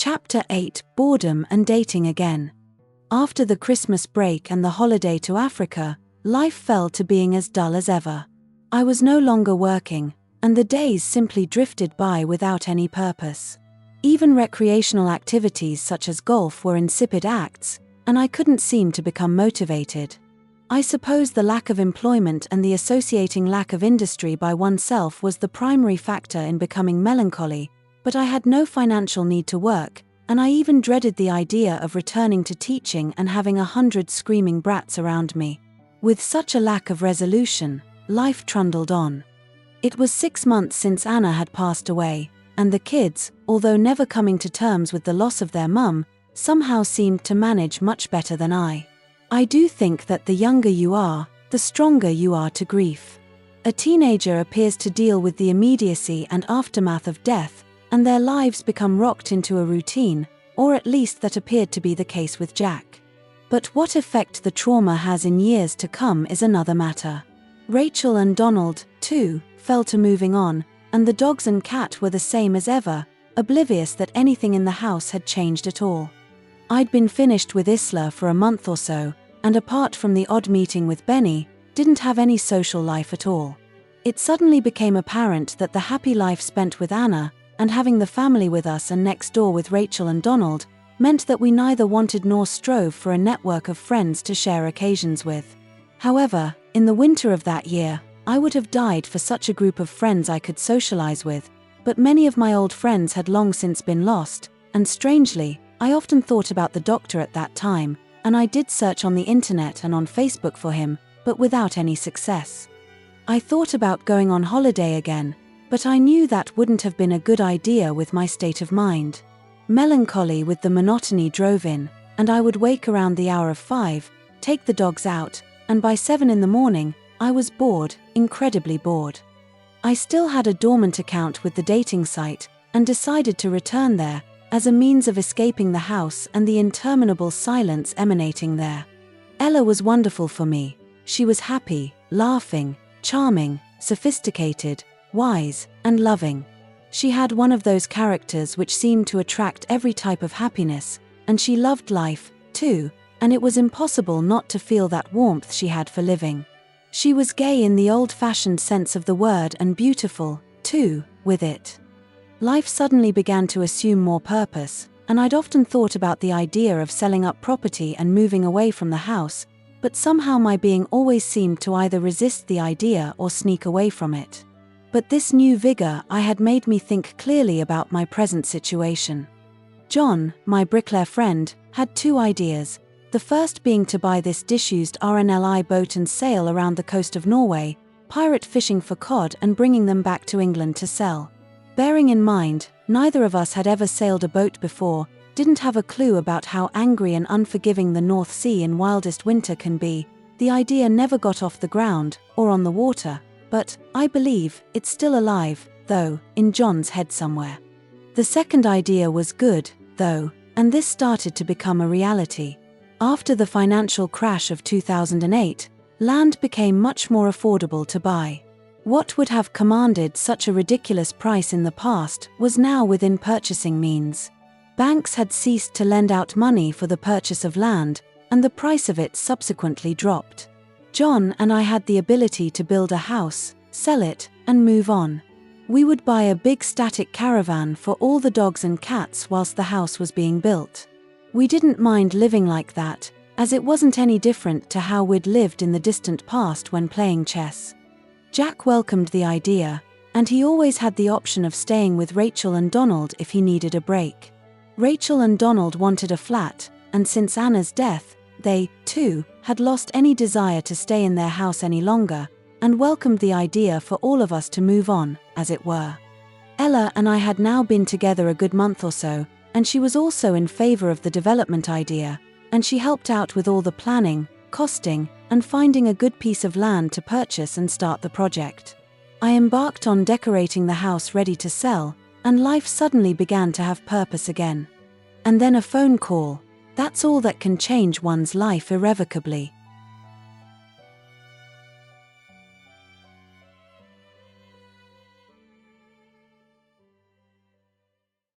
Chapter 8: Boredom and Dating Again. After the Christmas break and the holiday to Africa, life fell to being as dull as ever. I was no longer working, and the days simply drifted by without any purpose. Even recreational activities such as golf were insipid acts, and I couldn't seem to become motivated. I suppose the lack of employment and the associating lack of industry by oneself was the primary factor in becoming melancholy, but I had no financial need to work, and I even dreaded the idea of returning to teaching and having 100 screaming brats around me. With such a lack of resolution, life trundled on. It was 6 months since Anna had passed away, and the kids, although never coming to terms with the loss of their mum, somehow seemed to manage much better than I. I do think that the younger you are, the stronger you are to grief. A teenager appears to deal with the immediacy and aftermath of death, and their lives become rocked into a routine, or at least that appeared to be the case with Jack. But what effect the trauma has in years to come is another matter. Rachel and Donald, too, fell to moving on, and the dogs and cat were the same as ever, oblivious that anything in the house had changed at all. I'd been finished with Isla for a month or so, and apart from the odd meeting with Benny, didn't have any social life at all. It suddenly became apparent that the happy life spent with Anna, and having the family with us and next door with Rachel and Donald, meant that we neither wanted nor strove for a network of friends to share occasions with. However, in the winter of that year, I would have died for such a group of friends I could socialize with, but many of my old friends had long since been lost, and strangely, I often thought about the doctor at that time, and I did search on the internet and on Facebook for him, but without any success. I thought about going on holiday again, but I knew that wouldn't have been a good idea with my state of mind. Melancholy with the monotony drove in, and I would wake around the hour of 5, take the dogs out, and by 7 in the morning, I was bored, incredibly bored. I still had a dormant account with the dating site, and decided to return there, as a means of escaping the house and the interminable silence emanating there. Ella was wonderful for me. She was happy, laughing, charming, sophisticated, wise, and loving. She had one of those characters which seemed to attract every type of happiness, and she loved life, too, and it was impossible not to feel that warmth she had for living. She was gay in the old-fashioned sense of the word and beautiful, too, with it. Life suddenly began to assume more purpose, and I'd often thought about the idea of selling up property and moving away from the house, but somehow my being always seemed to either resist the idea or sneak away from it. But this new vigor I had made me think clearly about my present situation. John, my bricklayer friend, had 2 ideas, the first being to buy this disused RNLI boat and sail around the coast of Norway, pirate fishing for cod and bringing them back to England to sell. Bearing in mind, neither of us had ever sailed a boat before, didn't have a clue about how angry and unforgiving the North Sea in wildest winter can be, the idea never got off the ground, or on the water, but, I believe, it's still alive, though, in John's head somewhere. The second idea was good, though, and this started to become a reality. After the financial crash of 2008, land became much more affordable to buy. What would have commanded such a ridiculous price in the past was now within purchasing means. Banks had ceased to lend out money for the purchase of land, and the price of it subsequently dropped. John and I had the ability to build a house, sell it, and move on. We would buy a big static caravan for all the dogs and cats whilst the house was being built. We didn't mind living like that, as it wasn't any different to how we'd lived in the distant past when playing chess. Jack welcomed the idea, and he always had the option of staying with Rachel and Donald if he needed a break. Rachel and Donald wanted a flat, and since Anna's death, they, too, had lost any desire to stay in their house any longer, and welcomed the idea for all of us to move on, as it were. Ella and I had now been together a good month or so, and she was also in favor of the development idea, and she helped out with all the planning, costing, and finding a good piece of land to purchase and start the project. I embarked on decorating the house ready to sell, and life suddenly began to have purpose again. And then a phone call. That's all that can change one's life irrevocably.